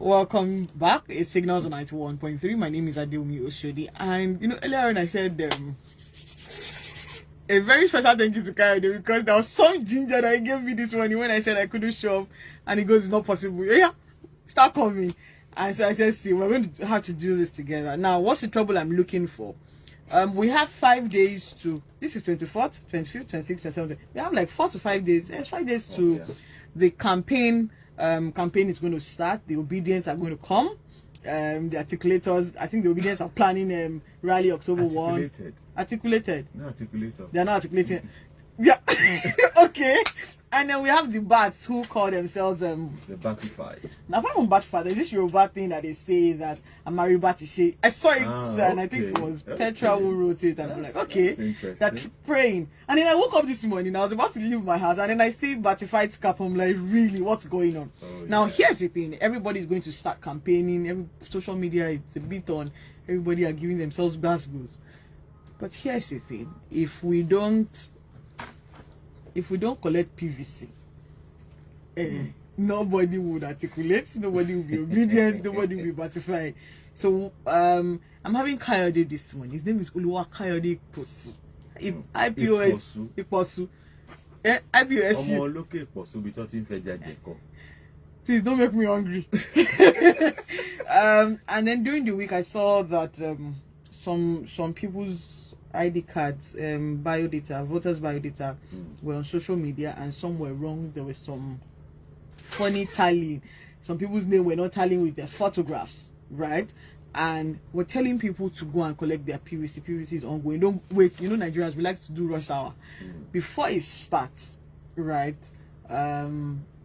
Welcome back. It's Signals on 91.3. My name is Adeomi Oshodi. And earlier on I said a very special thank you to Kayode because there was some ginger that he gave me this morning when I said I couldn't show up, and he goes, it's not possible. Yeah, start coming. And so I said, see, we're going to have to do this together. Now, what's the trouble I'm looking for? We have 5 days to, this is 24th, 25th, 26th, 27th. We have like 4 to 5 days, 5 days to the campaign. Campaign is going to start. The obedience are going to come. The articulators, I think the obedience are planning rally October 1. Articulated. No articulator. They're not articulating. Yeah. Okay. And then we have the bats who call themselves the Batified. Now apart from Batified, there's this Yoruba thing that they say that Amari Batishe. I saw it and I think it was Petra who wrote it, and I'm like, okay, they're praying. And then I woke up this morning, I was about to leave my house, and then I see Batified's cap. I'm like, really, what's going on? Now here's the thing, everybody's going to start campaigning, every social media, it's a bit on, everybody are giving themselves goes. But here's the thing, if we don't collect PVC, nobody would articulate, nobody will be obedient, nobody will be Batified. So I'm having Kayode this morning. His name is Oluwa Kayode Posu. IPOS Iposu. IPOS. Please don't make me hungry. And then during the week I saw that some people's ID cards, biodata, voters biodata were on social media, and some were wrong. There was some funny tallying. Some people's name were not tallying with their photographs, right? And we're telling people to go and collect their PVC. PVC is ongoing. Don't wait. Nigerians, we like to do rush hour. Before it starts, right?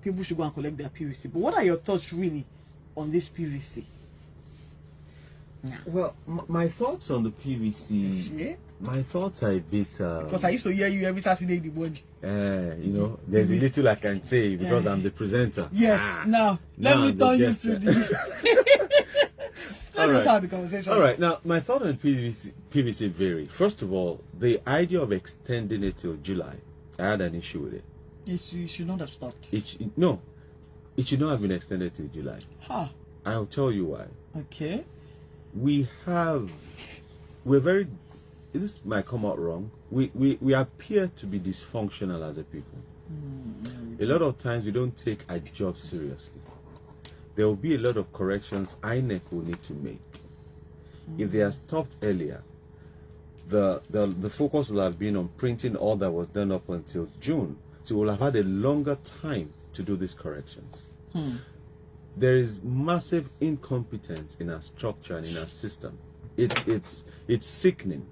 People should go and collect their PVC. But what are your thoughts really on this PVC? Yeah. Well, my thoughts on the PVC, my thoughts are a bit... because I used to hear you every Saturday in the morning. There's a little I can say because I'm the presenter. Yes, now let me turn you to the... Let's start the conversation. All right, now my thought on PVC vary. First of all, the idea of extending it till July, I had an issue with it. It should not have stopped. It should not have been extended till July. I'll tell you why. Okay. This might come out wrong. We appear to be dysfunctional as a people. A lot of times we don't take our job seriously. There will be a lot of corrections INEC will need to make. If they are stopped earlier, the focus will have been on printing all that was done up until June. So we'll have had a longer time to do these corrections. There is massive incompetence in our structure and in our system. It's sickening.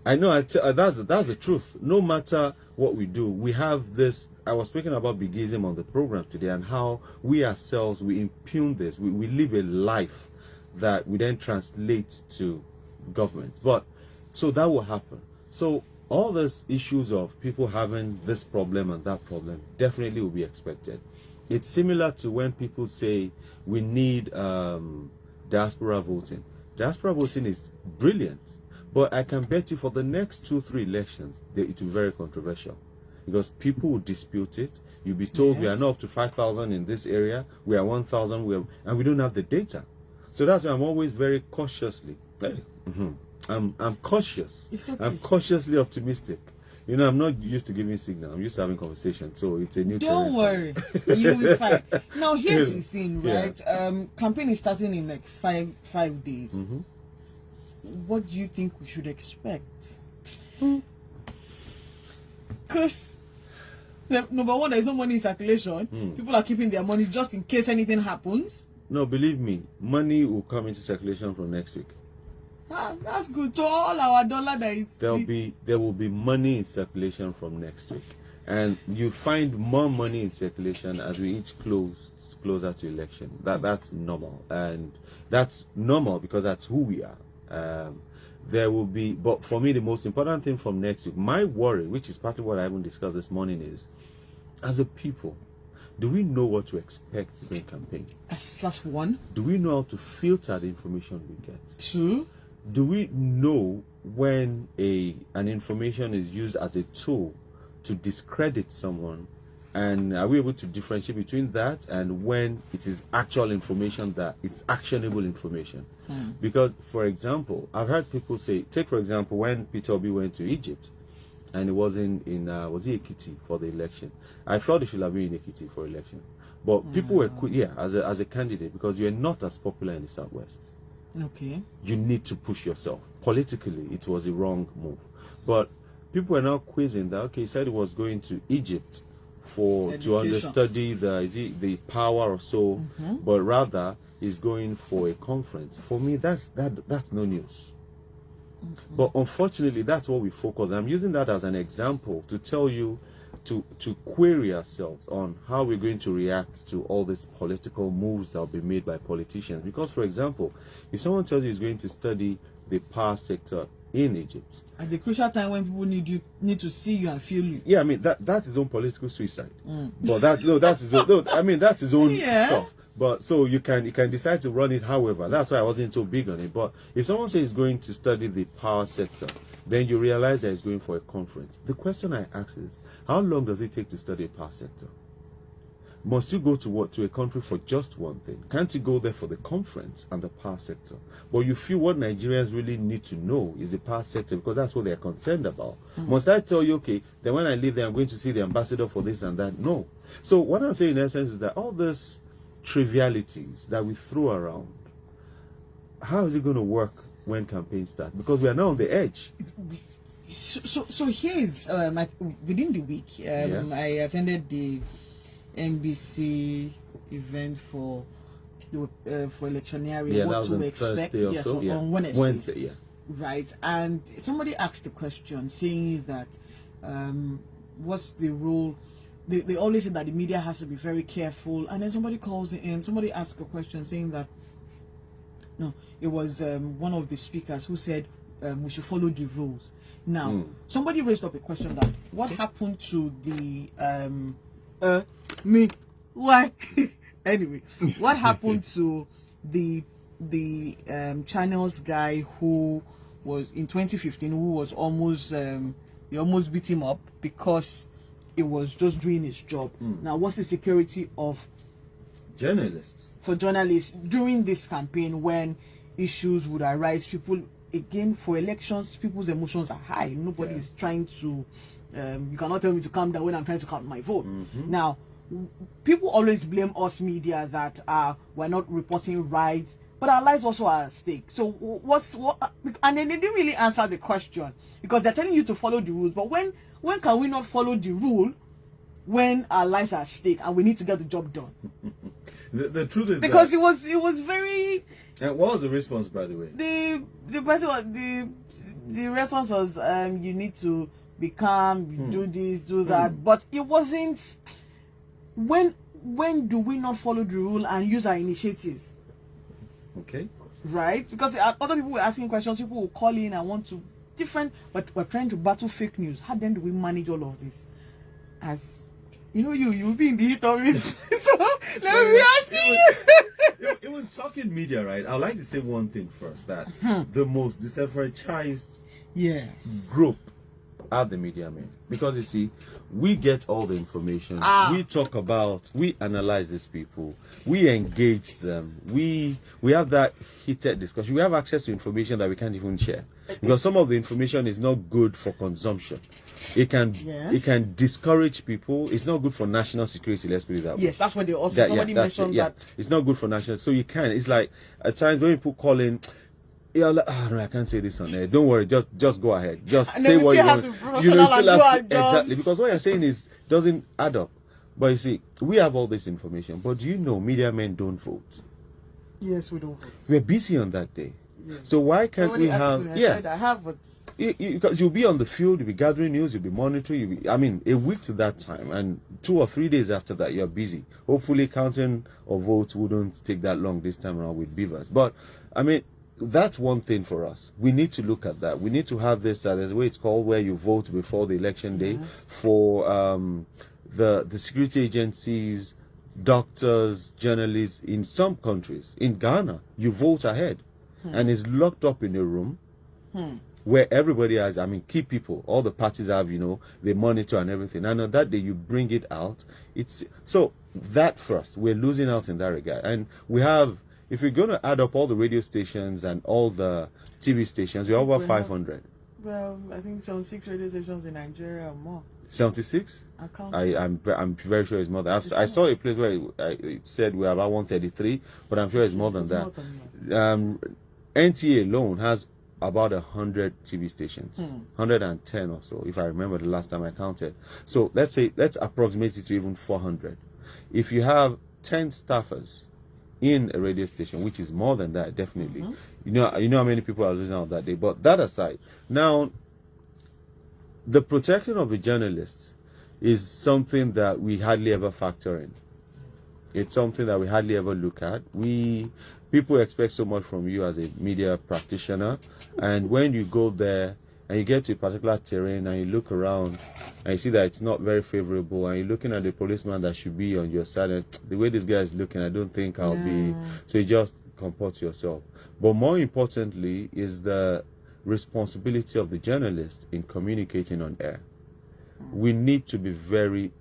I know that's the truth. No matter what we do, we have this. I was speaking about bigism on the program today and how we ourselves, we impugn this. We live a life that we then translate to government. But so that will happen. So all these issues of people having this problem and that problem definitely will be expected. It's similar to when people say we need diaspora voting. Diaspora voting is brilliant, but I can bet you for the next 2-3 elections, it will be very controversial because people will dispute it. You'll be told we are not up to 5,000 in this area, we are 1,000, and we don't have the data. So that's why I'm always very cautiously. I'm cautious. Okay. I'm cautiously optimistic. I'm not used to giving signal. I'm used to having conversation, so it's a new. Don't worry, you will be fine. Now here's the thing, right? Campaign is starting in like five days. What do you think we should expect? Because number one, there's no money in circulation. People are keeping their money just in case anything happens. No, believe me, money will come into circulation from next week. That's good. So all our dollar that is there will be money in circulation from next week, and you find more money in circulation as we inch closer to election. That's normal, and that's normal because that's who we are. There will be, but for me, the most important thing from next week, my worry, which is part of what I even discussed this morning, is as a people, do we know what to expect during campaign? That's one. Do we know how to filter the information we get? Two. Do we know when an information is used as a tool to discredit someone And are we able to differentiate between that and when it is actual information, that it's actionable information? Because, for example, I've heard people say, take for example, when Peter Obi went to Egypt, and he was was he Ekiti for the election? I felt he should have been in Ekiti for election, but people were as a candidate, because you're not as popular in the Southwest. Okay. You need to push yourself. Politically, it was a wrong move, but people were now quizzing that. Okay, he said he was going to Egypt to understudy the power or so, but rather is going for a conference. For me, that's no news. But unfortunately, that's what we focus on. I'm using that as an example to tell you to query ourselves on how we're going to react to all these political moves that will be made by politicians. Because, for example, if someone tells you he's going to study the power sector in Egypt, at the crucial time when people need to see you and feel you. Yeah, I mean that's his own political suicide. But that's his own, that's his own stuff. But so you can decide to run it however. That's why I wasn't so big on it. But if someone says he's going to study the power sector, then you realize that he's going for a conference. The question I ask is, how long does it take to study the power sector? Must you go to a country for just one thing? Can't you go there for the conference and the power sector? But you feel what Nigerians really need to know is the power sector, because that's what they're concerned about. Must I tell you, okay, then when I leave there, I'm going to see the ambassador for this and that? No. So what I'm saying in essence is that all these trivialities that we throw around, how is it going to work when campaigns start? Because we are now on the edge. So here's within the week, I attended the NBC event for electioneering. What to expect? Yes, on Wednesday. Right, and somebody asked the question saying that what's the role? They always say that the media has to be very careful, and then somebody calls in. Somebody asked a question saying that no, it was one of the speakers who said we should follow the rules. Now, somebody raised up a question that what happened to the why anyway, what happened to the channels guy who was in 2015 who was almost they almost beat him up because he was just doing his job. Now, what's the security of journalists during this campaign when issues would arise? People, again, for elections, people's emotions are high. Nobody is trying to you cannot tell me to calm down when I'm trying to count my vote. Now, people always blame us media that we're not reporting right, but our lives also are at stake. So and then they didn't really answer the question, because they're telling you to follow the rules, but when can we not follow the rule when our lives are at stake and we need to get the job done? the truth is, because it was very. And what was the response, by the way? The person was the response was you need to be calm, you do this, do that, but it wasn't. When do we not follow the rule and use our initiatives? Okay. Right? Because other people were asking questions, people will call in and want to but we're trying to battle fake news. How then do we manage all of this? As you know, you'll be in the heat of it. So let me be asking you. Even talking media, right? I'd like to say one thing first, that the most disenfranchised group are the media men. Because you see, we get all the information, we analyze these people, we engage them, we have that heated discussion, we have access to information that we can't even share, because some of the information is not good for consumption. It can discourage people. It's not good for national security, let's put it that way. Yes, that's what they also somebody mentioned that it's not good for national, so you can, it's like at times when people call in, no, I can't say this on air. Don't worry, just go ahead. Just say what you want. You know, still have to, exactly, because what you're saying doesn't add up. But you see, we have all this information. But do you know media men don't vote? Yes, we don't vote. We're busy on that day. Yes. So why can't we have? I have, but because you'll be on the field, you'll be gathering news, you'll be monitoring. A week to that time, and 2 or 3 days after that, you're busy. Hopefully, counting of votes wouldn't take that long this time around with Beavers. But that's one thing for us. We need to look at that. We need to have this, there's a way it's called, where you vote before the election day. For the security agencies, doctors, journalists in some countries. In Ghana, you vote ahead and it's locked up in a room where everybody has, I mean, key people, all the parties have, you know, they monitor and everything. And on that day, you bring it out. It's so that first, we're losing out in that regard. And we have, if we're going to add up all the radio stations and all the TV stations, we're over 500. Well, I think 76 radio stations in Nigeria or more. 76? I'm very sure it's more than. I saw a place where it said we're about 133, but I'm sure it's more than that. NTA alone has about 100 TV stations, 110 or so, if I remember the last time I counted. So let's approximate it to even 400. If you have 10 staffers in a radio station, which is more than that, definitely. You know how many people are losing out that day. But that aside, now the protection of the journalists is something that we hardly ever factor in. It's something that we hardly ever look at. People expect so much from you as a media practitioner, and when you go there and you get to a particular terrain and you look around and you see that it's not very favorable, and you're looking at the policeman that should be on your side, and the way this guy is looking, I don't think I'll be. So you just comport yourself. But more importantly is the responsibility of the journalist in communicating on air. We need to be very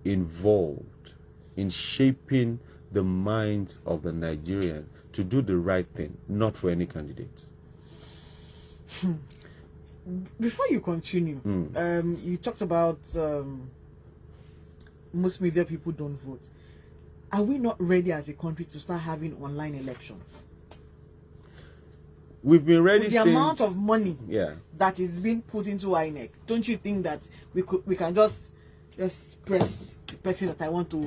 involved in shaping the minds of the Nigerian to do the right thing, not for any candidate. Before you continue, you talked about most media people don't vote. Are we not ready as a country to start having online elections? We've been ready with the amount of money that is being put into INEC. Don't you think that we can just press the person that I want to?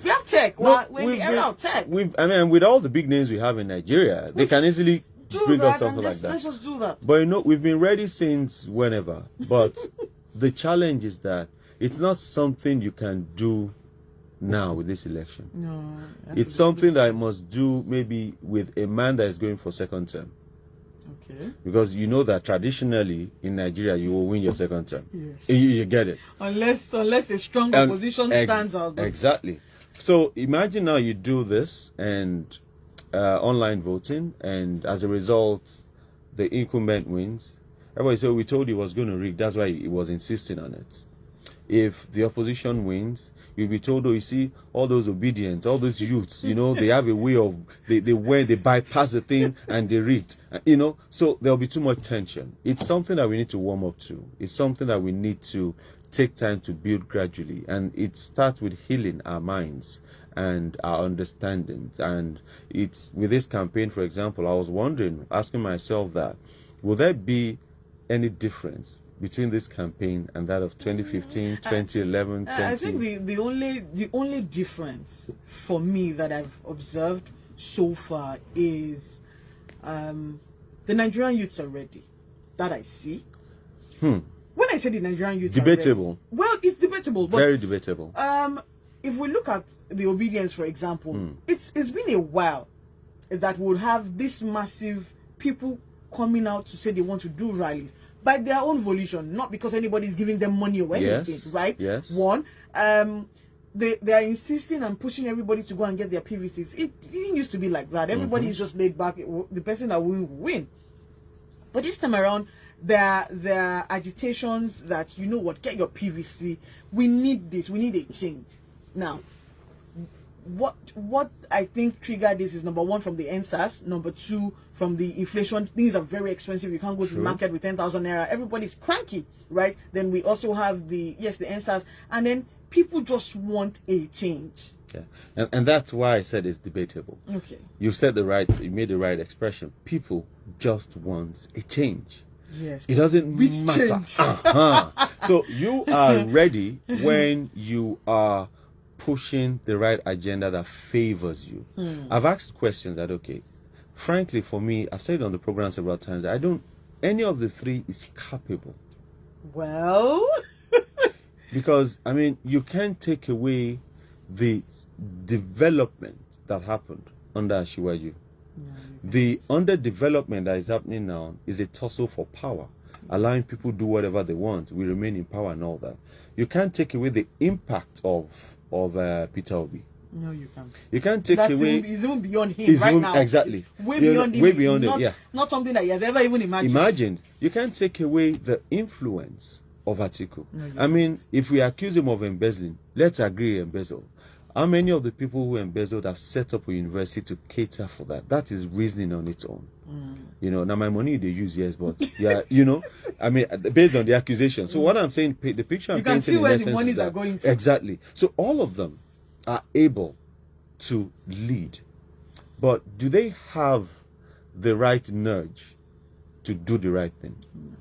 We have tech. We're in the era of tech. With all the big names we have in Nigeria, they can easily bring us something like that. Let's just do that. But we've been ready since whenever. But the challenge is that it's not something you can do now with this election. No, it's something that I must do maybe with a man that is going for second term. Okay. Because you know that traditionally in Nigeria you will win your second term. Yes. You get it. Unless a strong opposition stands out. Exactly. So imagine now you do this and online voting, and as a result the incumbent wins. Everybody said, we told you he was going to rig, that's why he was insisting on it. If the opposition wins, you'll be told, oh, you see, all those obedience, all those youths, you know, they have a way of, they bypass the thing and they read, you know, so there'll be too much tension. It's something that we need to warm up to. It's something that we need to take time to build gradually. And it starts with healing our minds and our understanding. And it's with this campaign, for example, I was wondering, asking myself that, will there be any difference between this campaign and that of 2015, 2011, I think the only difference for me that I've observed so far is the Nigerian youths are ready. That I see. When I say the Nigerian youths debatable. Are ready, well, it's debatable. But, very debatable. If we look at the obedience, for example, it's been a while that we'll have this massive people coming out to say they want to do rallies by their own volition, not because anybody is giving them money or anything, right? Yes. One, they are insisting and pushing everybody to go and get their PVCs. It didn't used to be like that. Everybody is just laid back. The person that will win. But this time around, there are agitations that, you know what, get your PVC. We need this. We need a change. Now, what I think triggered this is, number one, from the NSAS, number two, from the inflation. Things are very expensive. You can't go to the market with 10,000 naira. Everybody's cranky, right? Then we also have the NSAS, and then people just want a change. Yeah, and that's why I said it's debatable. Okay, you made the right expression. People just want a change. Yes, it doesn't matter. So you are ready when you are pushing the right agenda that favors you. I've asked questions that, okay, frankly, for me, I've said it on the program several times, any of the three is capable. Well, because, I mean, you can't take away the development that happened under Asiwaju. The underdevelopment that is happening now is a tussle for power, allowing people to do whatever they want. We remain in power and all that. You can't take away the impact of Peter Obi. No, you can't. You can't take That's away. it's even beyond him It's right even- now. exactly. It's way You know, beyond him. way beyond it, not, yeah. Not something that he has ever even imagined. Imagine, you can't take away the influence of Atiku. No, you I mean, if we accuse him of embezzling, let's agree he embezzled. How many of the people who embezzled have set up a university to cater for that? That is reasoning on its own. You know, now my money they use, yes, but yeah, you know, I mean, based on the accusation. So what I'm saying, the picture I'm You can painting see in where the essence is monies that- are going to. Exactly. So all of them are able to lead, but do they have the right nudge to do the right thing?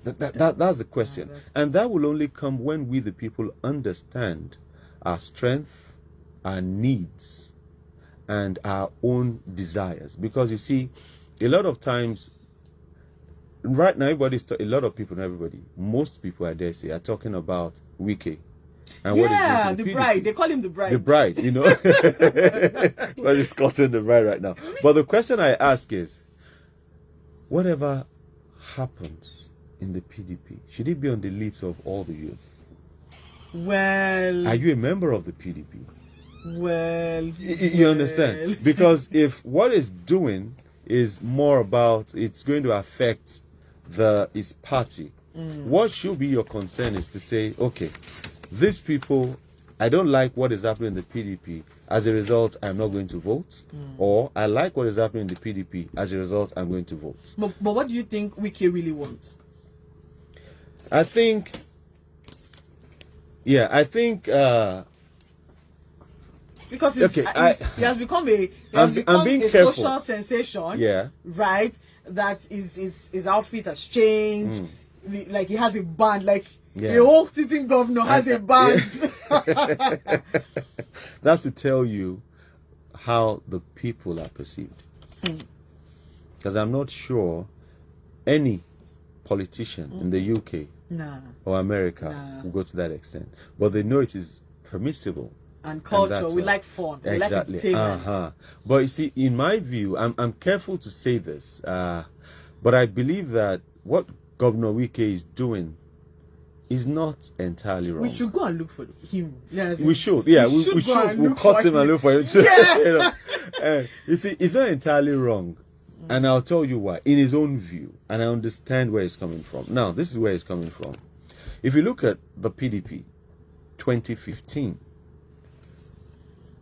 That's the question. And that will only come when we, the people, understand our strength, our needs, and our own desires. Because you see, a lot of times, right now, a lot of people, not everybody, most people, I dare say, are talking about Wike. And what he's doing Yeah, to the PDP. bride. They call him the bride. The bride, you know. Well, it's cutting the bride right now. But the question I ask is, whatever happens in the PDP, should it be on the lips of all the youth? Well, Are you a member of the PDP? well, You understand? Because if what it's doing is more about, it's going to affect its party, what should be your concern is to say, okay, these people, I don't like what is happening in the PDP. As a result, I'm not going to vote. Or I like what is happening in the PDP. As a result, I'm going to vote. But what do you think Wike really wants? I think, Because Okay, he has become a I'm being careful. social sensation. Yeah. Right. That his outfit has changed. Like he has a band. Like Yeah. a whole sitting governor has a band. that's to tell you how the people are perceived. Because I'm not sure any politician in the UK Nah. or America Nah. will go to that extent. But they know it is permissible. And culture. that's We all. like fun. We like Exactly. entertainment. But you see, in my view, I'm careful to say this, but I believe that what Governor Wike is doing is not entirely wrong. We should go and look for him. Yeah, We should, yeah, we should. go and We'll look cut for him and look for him too. Yeah. You know? You see, it's not entirely wrong, and I'll tell you why. In his own view, and I understand where he's coming from. Now, this is where he's coming from. If you look at the PDP, 2015,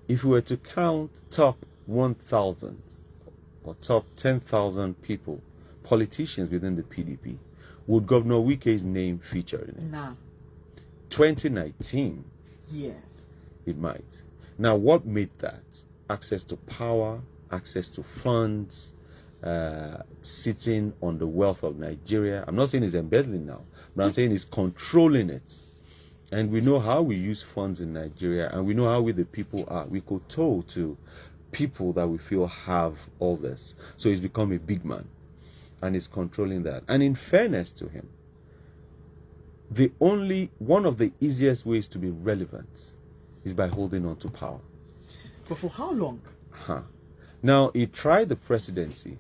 if we were to count top 1,000 or top 10,000 people, politicians within the PDP, would Governor Wike's name feature in it? Nah. 2019, Yes. it might. Now, what made that? Access to power, access to funds, sitting on the wealth of Nigeria. I'm not saying he's embezzling now, but I'm saying he's controlling it. And we know how we use funds in Nigeria, and we know how we the people are. We could toll to people that we feel have all this. So he's become a big man, and he's controlling that. And in fairness to him, one of the easiest ways to be relevant is by holding on to power. But for how long? Now, he tried the presidency.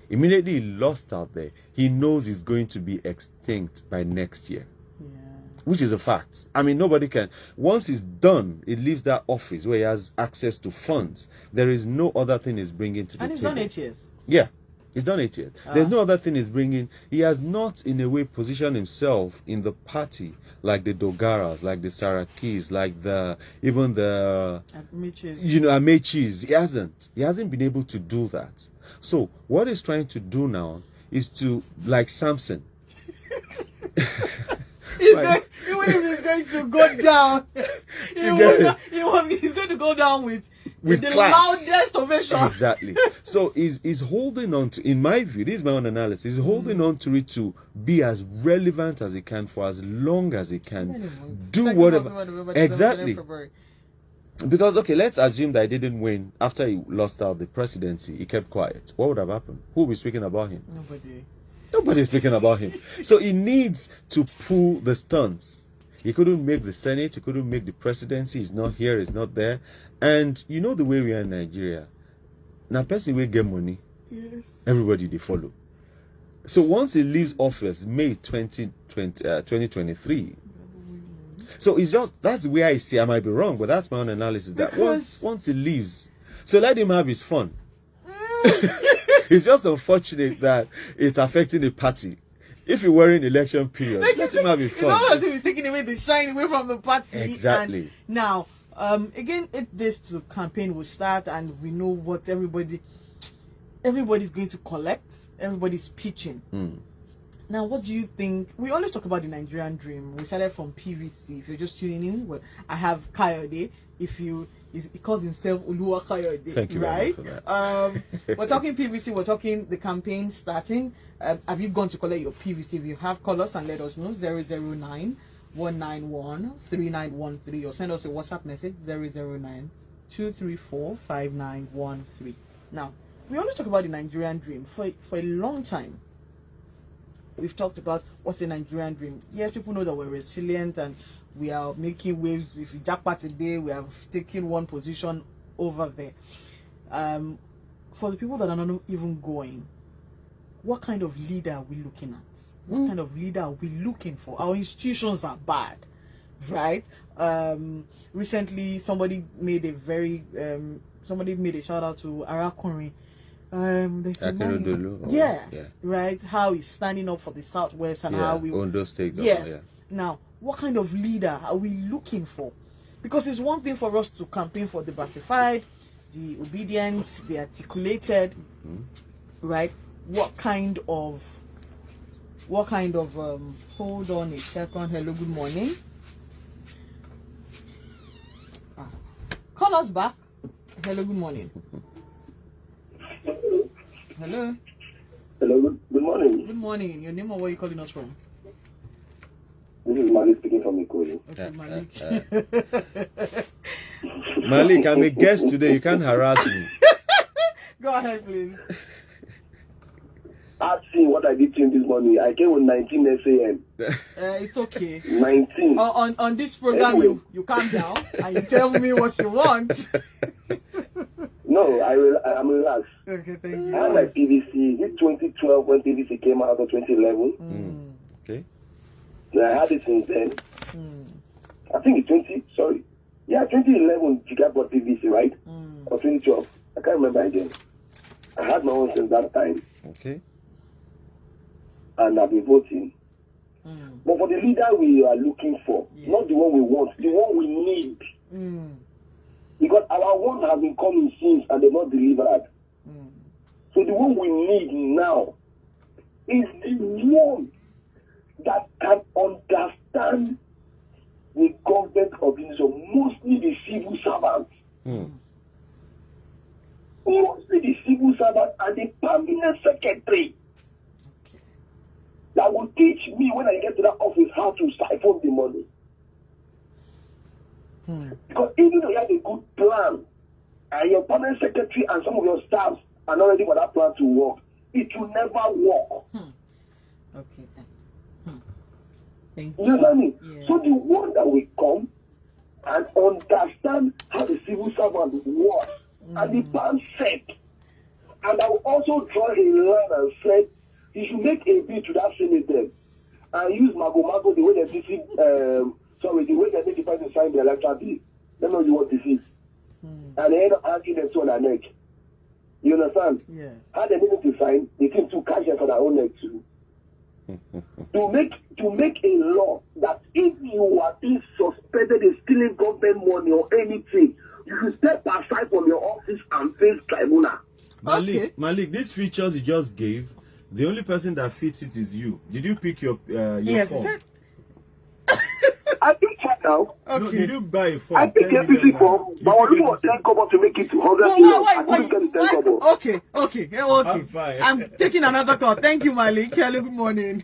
Immediately he lost out there. He knows he's going to be extinct by next year. Yeah. Which is a fact. I mean, nobody can. Once he's done, he leaves that office where he has access to funds. There is no other thing he's bringing to the And he's table. done 8 years. Yeah, he's done 8 years. There's no other thing he's bringing. He has not, in a way, positioned himself in the party like the Dogaras, like the Sarakis, like even the Mitches. Amechis. He hasn't. He hasn't been able to do that. So what he's trying to do now is to, like Samson. Even if he's going to go down, he's going to go down with the class. loudest ovation. Exactly. So he's holding on to, in my view, this is my own analysis, he's holding on to it to be as relevant as he can for as long as he can. Do whatever. Exactly. Because, okay, let's assume that he didn't win after he lost out the presidency. He kept quiet. What would have happened? Who will be speaking about him? Nobody. Nobody's speaking about him. So he needs to pull the stunts. He couldn't make the Senate. He couldn't make the presidency. He's not here. He's not there. And you know the way we are in Nigeria. Now, person will get money. Yes. Everybody, they follow. So once he leaves office, May 2023, So it's just, that's where I see, I might be wrong, but that's my own analysis. That once he leaves, so let him have his fun. It's just unfortunate that it's affecting the party. If you were in election period, let him have his fun. It's not as if he's taking away the shine away from the party. Exactly. And now, again, 8 days to campaign will start, and we know what everybody's going to collect. Everybody's pitching. Now, what do you think? We always talk about the Nigerian dream. We started from PVC. If you're just tuning in, well, I have Kayode. He calls himself Uluwa Kayode. Thank you right? very much for that. We're talking PVC. We're talking the campaign starting. Have you gone to collect your PVC? If you have, call us and let us know. 009 191 3913, or send us a WhatsApp message 009 234 5913. Now, we always talk about the Nigerian dream for a long time. We've talked about what's the Nigerian dream. Yes, people know that we're resilient and we are making waves. If we jackpot today, we have taken one position over there. For the people that are not even going, what kind of leader are we looking at? What kind of leader are we looking for? Our institutions are bad, right? Recently, somebody made a shout out to Arakunrin. Yes, right. How he's standing up for the Southwest and how we Ondo State. Yes. Yeah. Now, what kind of leader are we looking for? Because it's one thing for us to campaign for the ratified, the obedient, the articulated, right? What kind of hold on a second. Hello, good morning. Call us back. Hello, good morning. Hello. Hello, good morning. Good morning. Your name or where are you calling us from? This is Malik speaking from Ikoyi. Okay, Malik. Malik, I'm a guest today. You can't harass me. Go ahead, please. I've seen what I did to him this morning. I came on 19 SAM. It's okay. 19. On this program, anyway. you calm down and you tell me what you want. No, I'm relaxed. Okay, thank you. I had my PVC. This 2012 when PVC came out, or 2011. Okay. So I had it since then. I think it's 2011 you got bought PVC, right? Or 2012. I can't remember again. I had my own since that time. Okay. And I've been voting. But for the leader we are looking for, not the one we want, the one we need. Because our one has been coming since and they're not delivered. So the one we need now is the one that can understand the government organization, mostly the civil servants. Mostly the civil servant and the permanent secretary that will teach me when I get to that office how to siphon the money. Because even though you have a good plan and your permanent secretary and some of your staffs are not ready for that plan to work, it will never work. Okay. Thank you. You understand me? Yeah. So the one that will come and understand how the civil servant works and the plan set, and I will also draw a line and say, you should make a bid to that senator and use Mago the way they defeat, the way they make the person sign the electoral bill. Let me know you want to defeat. And they end up asking them to on their neck. You understand? Yes. How they need to sign, they think to cash them for their own neck too. to make a law that if you are being suspended in stealing government money or anything, you should step aside from your office and face tribunal. Malik, these features you just gave, the only person that fits it is you. Did you pick your yes, form? I picked it now. Okay. No, did you buy a form? I picked a PC form, but I was looking for 10 kobo to make it to 100 million. I couldn't get the 10 kobo. Okay. I'm fine. I'm taking another call. Thank you, Malik. Hello, good morning.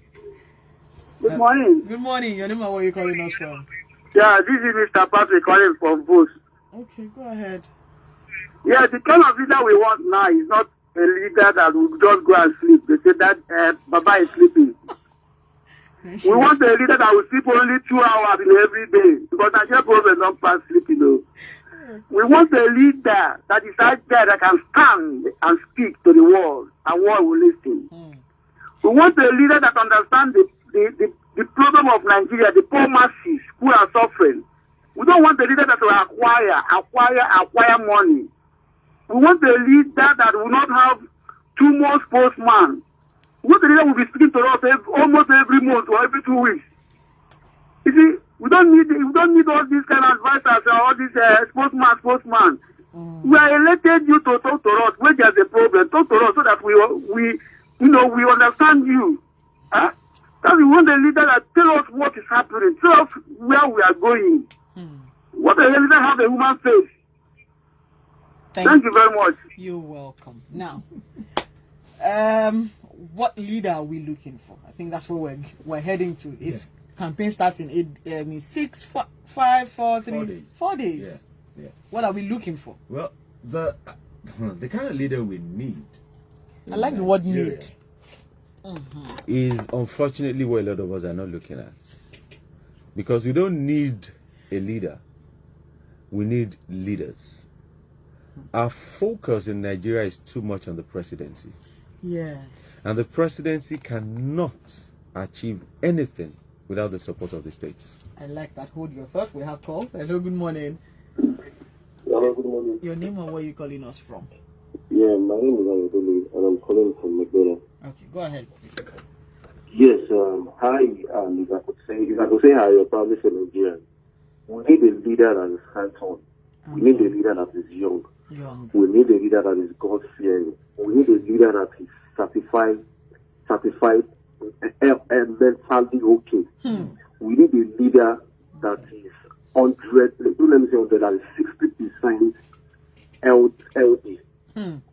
Good morning. Good morning. Your name and where are you calling us from? Yeah, this is Mr. Patrick calling from Boost. Okay, go ahead. Yeah, the kind of leader we want now is not a leader that will just go and sleep. They say that Baba is sleeping. We want a leader that will sleep only 2 hours every day. Because Nigerian problem don't pass sleeping though. We want a leader that is that guy that can stand and speak to the world and world will listen. We want a leader that understands the the problem of Nigeria, the poor masses who are suffering. We don't want a leader that will acquire money. We want a leader that will not have too much postman. We want a leader who will be speaking to us almost every month or every 2 weeks. You see, we don't need all these kind of advisors or all these spokesman. We are elected you to talk to us when there's a problem. Talk to us so that we understand you. Huh? That we want a leader that tell us what is happening, tell us where we are going. What a leader have a human face. Thank you very much. You're welcome. Now, what leader are we looking for? I think that's where we're heading to. Its campaign starts in 6, 5, 4, 3, 4 days. Yeah. What are we looking for? Well, the kind of leader we need. I like the word need. Is unfortunately what a lot of us are not looking at. Because we don't need a leader. We need leaders. Our focus in Nigeria is too much on the presidency. Yeah. And the presidency cannot achieve anything without the support of the states. I like that. Hold your thought. We have calls. Hello, good morning. Hello, good morning. Your name and where you calling us from? Yeah, my name is Ayodele, and I'm calling from McDonald. Okay, go ahead. Yes, hi, if I could say hi, you're probably say Nigerian. We need a leader that is hands-on. We need a leader that is young. We need a leader that is God-fearing. We need a leader that is certified and mentally okay. We need a leader that is 100, let me say 100, that is 60% LD.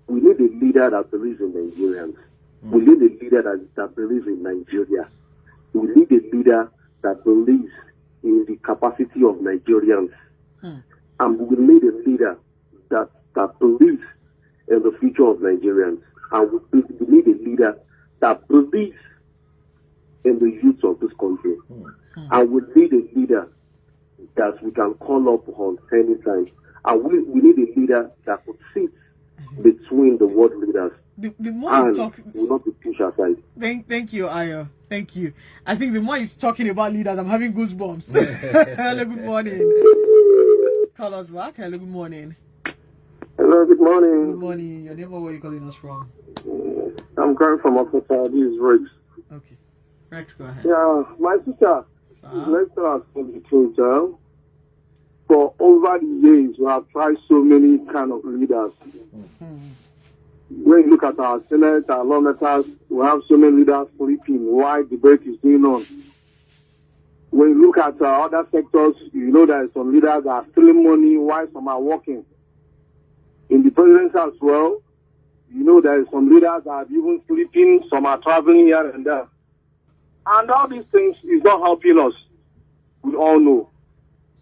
We need a leader that believes in Nigerians. We need a leader that believes in Nigeria. We need a leader that believes in the capacity of Nigerians. And we need a leader that believes in the future of Nigerians. And we need a leader that believes in the youth of this country. And we need a leader that we can call up on anytime. And we need a leader that could sit between the world leaders. The more and you talk, will not be pushed aside. Thank you, Ayo. Thank you. I think the more he's talking about leaders, I'm having goosebumps. Hello, good morning. Call us back. Hello, good morning. Hello, good morning. Good morning. Your name or where are you calling us from? I'm calling from Okota. This is Rex. Okay. Rex, go ahead. Yeah, my sister, let's start from the truth. For over the years, we have tried so many kind of leaders. When you look at our Senate, our lawmakers, we have so many leaders sleeping while debate is going on. When you look at other sectors, you know there are some leaders that are stealing money while some are working. In the presidency as well, you know there are some leaders that are even sleeping, some are traveling here and there. And all these things is not helping us. We all know.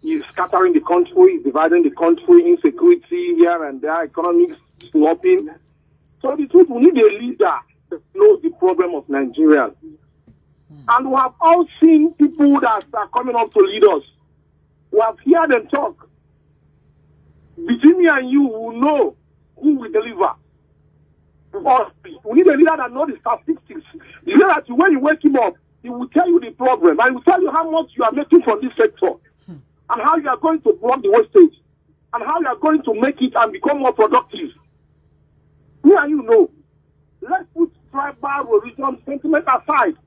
It's scattering the country, dividing the country, insecurity here and there, economics slopping. So the truth, we need a leader that knows the problem of Nigeria. And we have all seen people that are coming up to lead us. We have heard them talk. Between me and you, will know who will deliver. Because we need a leader that knows the statistics. The leader that when you wake him up, he will tell you the problem, and he will tell you how much you are making from this sector, and how you are going to block the wastage, and how you are going to make it and become more productive. Me and you know. Let's put tribal religion sentiment aside.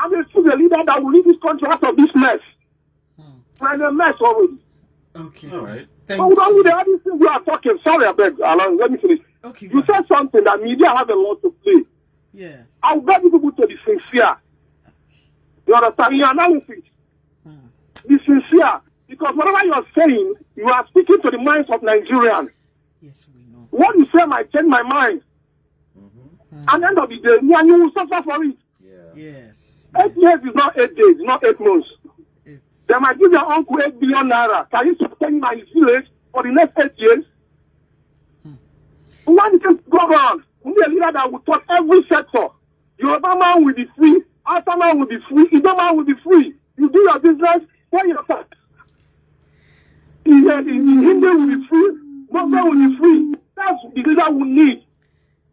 And let's choose a leader that will lead this country out of this mess. We're in a mess already. Okay. All right. But we don't need any thing we are talking. Sorry, I beg. Let me finish. Okay. You said something that media have a lot to play. Yeah. I would beg people to be sincere. You understand? Your analysis. Be sincere. Because whatever you are saying, you are speaking to the minds of Nigerians. Yes, we know. What you say might change my mind. At the end of the day, me and you will suffer for it. Yes. 8 years is not 8 days, not 8 months. They might give your uncle 8 billion naira. Can you sustain my village for the next 8 years? We want to go around. We need a leader that will touch every sector. Yoruba man will be free. Hausa man will be free. Igbo man will be free. You do your business, pay your tax. Hindu will be free. Muslim will be free. That's the leader we need.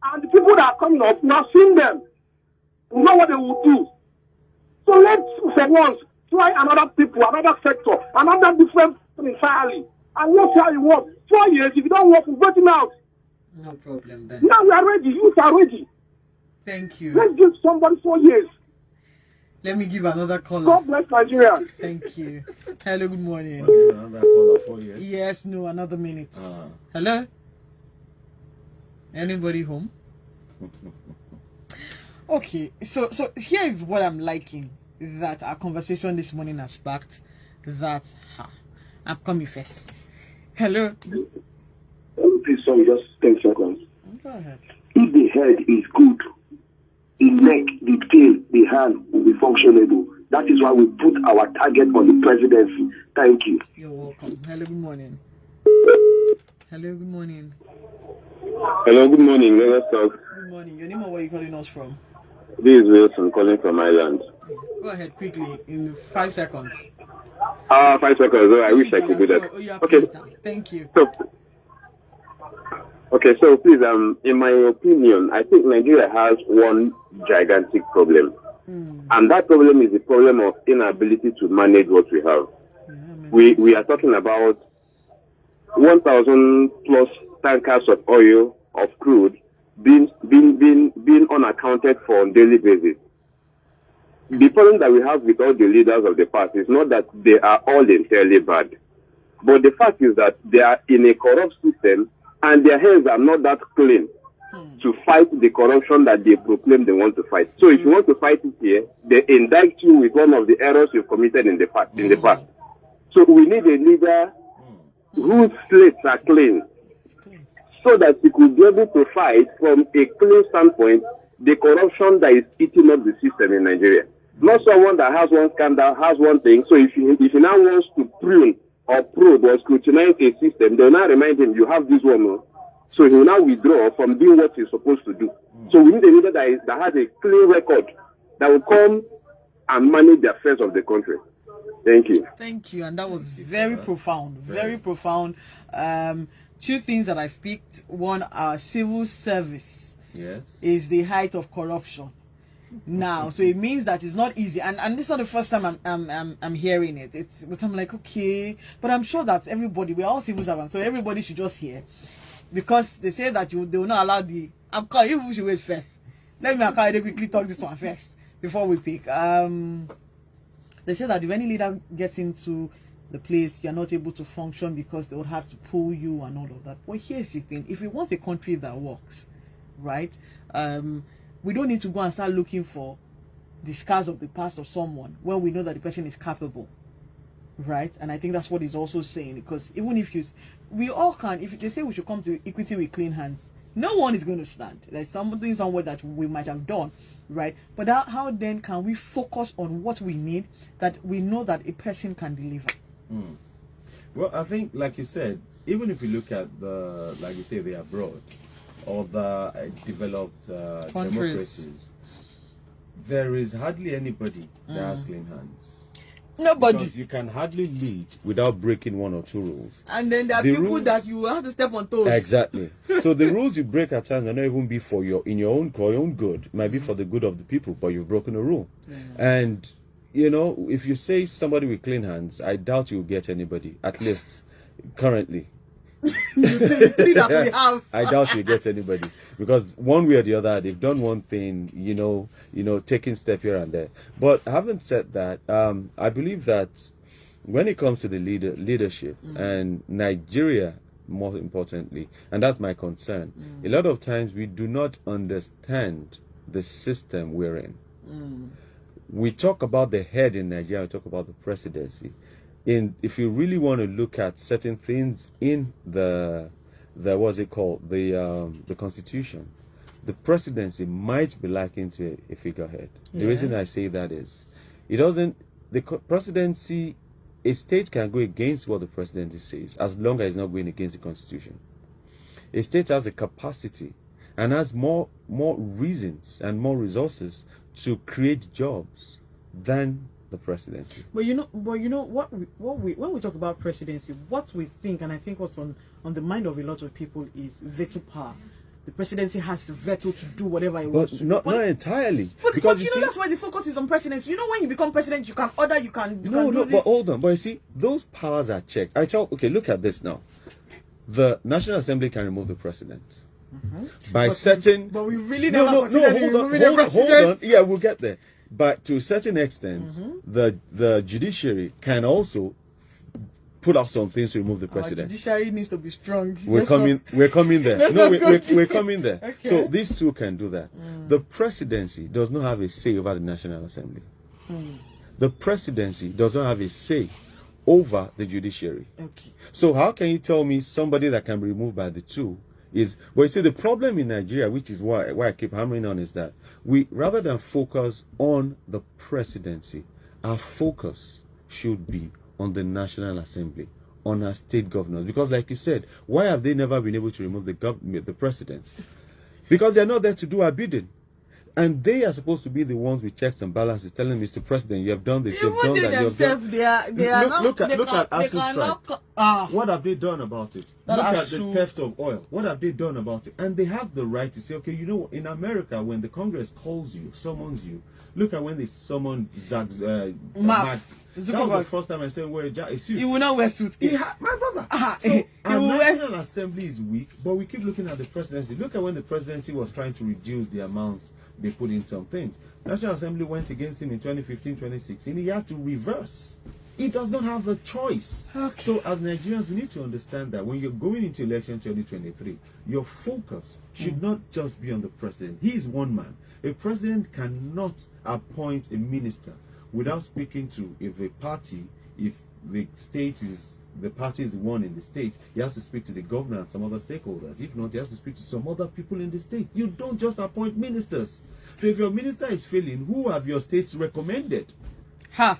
And the people that are coming up, we have seen them. We know what they will do. So let's for once try another people, another sector, another different entirely. And let's see how it works. 4 years, if you don't work, we'll vote him out. No problem then. Now we are ready. Youth are ready. Thank you. Let's give somebody 4 years. Let me give another caller. God bless Nigeria. Thank you. Hello, good morning. Another caller 4 years. Yes, no, another minute. Ah. Hello? Anybody home? Okay, so here is what I'm liking that our conversation this morning has sparked. That I'm coming first. Hello? Please, sorry, just 10 seconds. Go ahead. If the head is good, the neck, the tail, the hand will be functionable. That is why we put our target on the presidency. Thank you. You're welcome. Hello, good morning. Hello, good morning. Hello, good morning. Let us talk. Good morning. Your name or where are you calling us from? This is Wilson calling from Ireland. Go ahead quickly in 5 seconds. 5 seconds. Oh, I wish I could do that. Oh, yeah, Okay. please, now. Thank you. So please, in my opinion, I think Nigeria has one gigantic problem, and that problem is the problem of inability to manage what we have. We are talking about 1,000 plus tankers of oil, of crude, being unaccounted for on daily basis. The problem that we have with all the leaders of the past is not that they are all entirely bad, but the fact is that they are in a corrupt system and their hands are not that clean to fight the corruption that they proclaim they want to fight. So if you want to fight it here, they indict you with one of the errors you've committed in the past. So we need a leader whose slates are clean, so that he could be able to fight from a clean standpoint the corruption that is eating up the system in Nigeria. Not someone that has one scandal, has one thing. So if he now wants to prune or probe or scrutinize a system, they'll now remind him, you have this one. So he will now withdraw from doing what he's supposed to do. So we need a leader that has a clean record, that will come and manage the affairs of the country. Thank you. Thank you. And that was very profound. Very profound. Two things that I've picked. One, our civil service is the height of corruption now. So it means that it's not easy. And this is not the first time I'm hearing it. But I'm like, okay. But I'm sure that everybody, we're all civil servants, so everybody should just hear. Because they say that they will not allow the... I'm calling you, we should wait first. Let me quickly talk this one first before we pick. They say that if any leader gets into the place, you're not able to function because they would have to pull you and all of that. Well, here's the thing. If we want a country that works, right, we don't need to go and start looking for the scars of the past of someone when we know that the person is capable, right? And I think that's what he's also saying, because even if we all can, if they say we should come to equity with clean hands, no one is going to stand. There's something somewhere that we might have done, right? But how then can we focus on what we need, that we know that a person can deliver? Well, I think, like you said, even if you look at the, like you say, the abroad or the developed democracies, there is hardly anybody that has clean hands. Nobody. Because you can hardly lead without breaking one or two rules. And then there are people that you have to step on toes. Exactly. So the rules you break at times may not even be for your own good. It might be for the good of the people, but you've broken a rule. And you know, if you say somebody with clean hands, I doubt you'll get anybody, at least currently. That we have. I doubt you get anybody, because one way or the other they've done one thing, you know, taking step here and there. But having said that, I believe that when it comes to the leadership and Nigeria, more importantly, and that's my concern, a lot of times we do not understand the system we're in. We talk about the head in Nigeria, we talk about the presidency. If you really want to look at certain things in the what's it called, the Constitution, the presidency might be likened to a figurehead. The reason I say that is, the presidency, a state can go against what the presidency says as long as it's not going against the Constitution. A state has the capacity and has more reasons and more resources to create jobs than the presidency. But you know what we when we talk about presidency, what we think, and I think what's on the mind of a lot of people, is veto power. the presidency has the veto to do whatever it But wants to not do. not entirely. But Because you know, that's why the focus is on presidency. You know, when you become president, you can order, you can do but this. hold on. But you see, those powers are checked. Okay, look at this now. The National Assembly can remove the president by certain. But we really No, never succeeded in removing the hold on. president. Yeah, we'll get there. But to a certain extent, the judiciary can also put out some things to remove the Our president. judiciary needs to be strong. We're coming there. Let's No, not go we're coming there. Okay. So these two can do that. The presidency does not have a say over the National Assembly. The presidency does not have a say over the judiciary. Okay. So how can you tell me somebody that can be removed by the two is? Well, you see, the problem in Nigeria, which is why I keep hammering on, is that we, rather than focus on the presidency, our focus should be on the National Assembly, on our state governors. Because, like you said, why have they never been able to remove the president? Because they're not there to do our bidding. And they are supposed to be the ones with checks and balances, telling Mr. President, you have done this, you have done that, you have done. They are not. Look at ASU cannot. strike. What have they done about it? That Look at ASU the theft of oil. What have they done about it? And they have the right to say, okay, you know, in America, when the Congress calls you, summons you, look at when they summoned Mark that was the first time I said wear a suit. You will not wear suit. My brother. So He our will National Assembly is weak, but we keep looking at the presidency. Look at when the presidency was trying to reduce the amounts they put in some things. National Assembly went against him in 2015, 2016. He had to reverse. He does not have a choice. Okay. So as Nigerians, we need to understand that when you're going into election 2023, your focus should not just be on the president. He is one man. A president cannot appoint a minister without speaking to, if the party, if the state is, the party is the one in the state, he has to speak to the governor and some other stakeholders. If not, he has to speak to some other people in the state. You don't just appoint ministers. So if your minister is failing, who have your states recommended? Ha!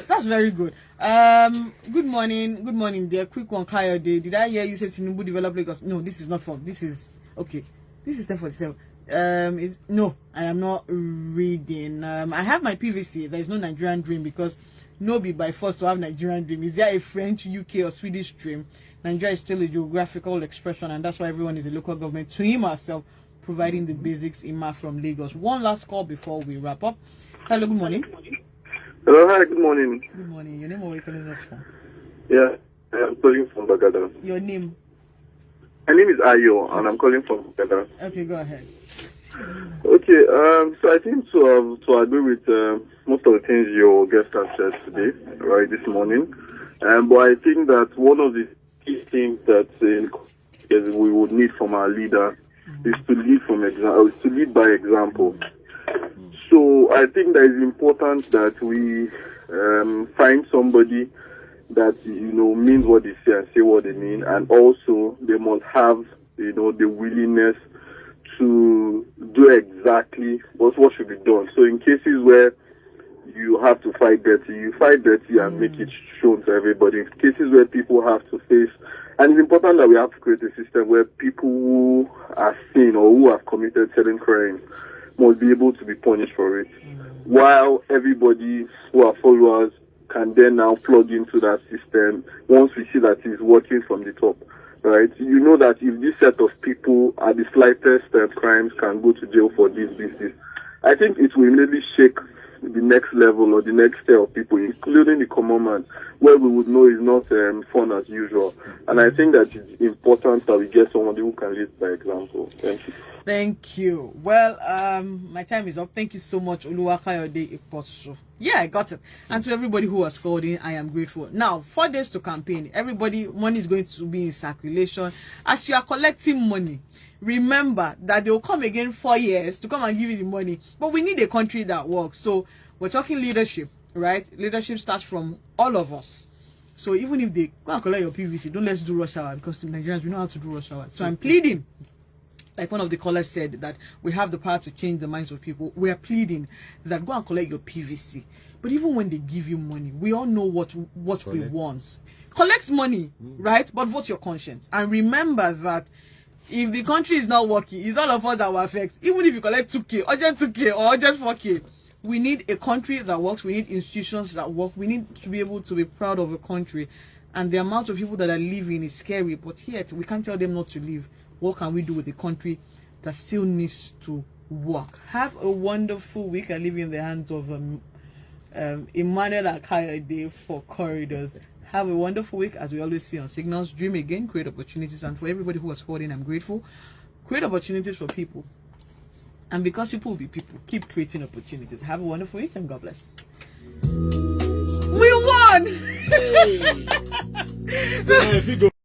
That's very good. Good morning, dear. Quick one, Kayode. Did I hear you say Tinubu develop Lagos? No, this is not from. This is okay. This is 10:47. No, I am not reading. I have my PVC. There is no Nigerian dream because no be by force to have Nigerian dream. Is there a French, UK, or Swedish dream? Nigeria is still a geographical expression, and that's why everyone is a local government to him herself, providing the basics from Lagos. One last call before we wrap up. Hello, good morning. Hello, hi, good morning. Good morning. Your name or where you calling us from? Yeah, I'm calling from Bagada. Your name? My name is Ayo, and I'm calling from Bagada. Okay, go ahead. Okay, so I think to agree with most of the things your guest has said today, right, this morning. But I think that one of the key things that we would need from our leader is to lead by example. So I think that it's important that we find somebody that, means what they say and say what they mean, and also they must have, the willingness to do exactly what should be done. So in cases where you have to fight dirty, you fight dirty and make it shown to everybody. In cases where people have to face, and it's important that we have to create a system where people who are seen or who have committed certain crimes must be able to be punished for it, while everybody who are followers can then now plug into that system once we see that it's working from the top, right? You know that if this set of people at the slightest crimes can go to jail for this, I think it will immediately shake the next level or the next tier of people, including the common man, where we would know is not fun as usual. And I think that it's important that we get somebody who can lead by example. Thank you. Thank you. Well, my time is up. Thank you so much, Oluwakayode Iposu. Yeah, I got it. And to everybody who has called in, I am grateful. Now, 4 days to campaign. Everybody, money is going to be in circulation. As you are collecting money, remember that they will come again 4 years to come and give you the money. But we need a country that works. So we're talking leadership, right? Leadership starts from all of us. So even if they go and collect your PVC, don't let's do rush hour, because Nigerians, we know how to do rush hour. So I'm pleading, like one of the callers said, that we have the power to change the minds of people. We are pleading that go and collect your PVC. But even when they give you money, we all know what we want. Collect money, right? But vote your conscience. And remember that if the country is not working, it's all of us that will affect. Even if you collect 2K, urgent 2K, or urgent 4K, we need a country that works. We need institutions that work. We need to be able to be proud of a country. And the amount of people that are living is scary, but yet we can't tell them not to live. what can we do with the country that still needs to work. Have a wonderful week. I leave you in the hands of Emmanuel Akayode for Corridors. Have a wonderful week. As we always see on Signals, dream again, create opportunities. And for everybody who was supporting, I'm grateful. Create opportunities for people. And because people will be people, keep creating opportunities. Have a wonderful week and God bless. We won! Hey. So if you go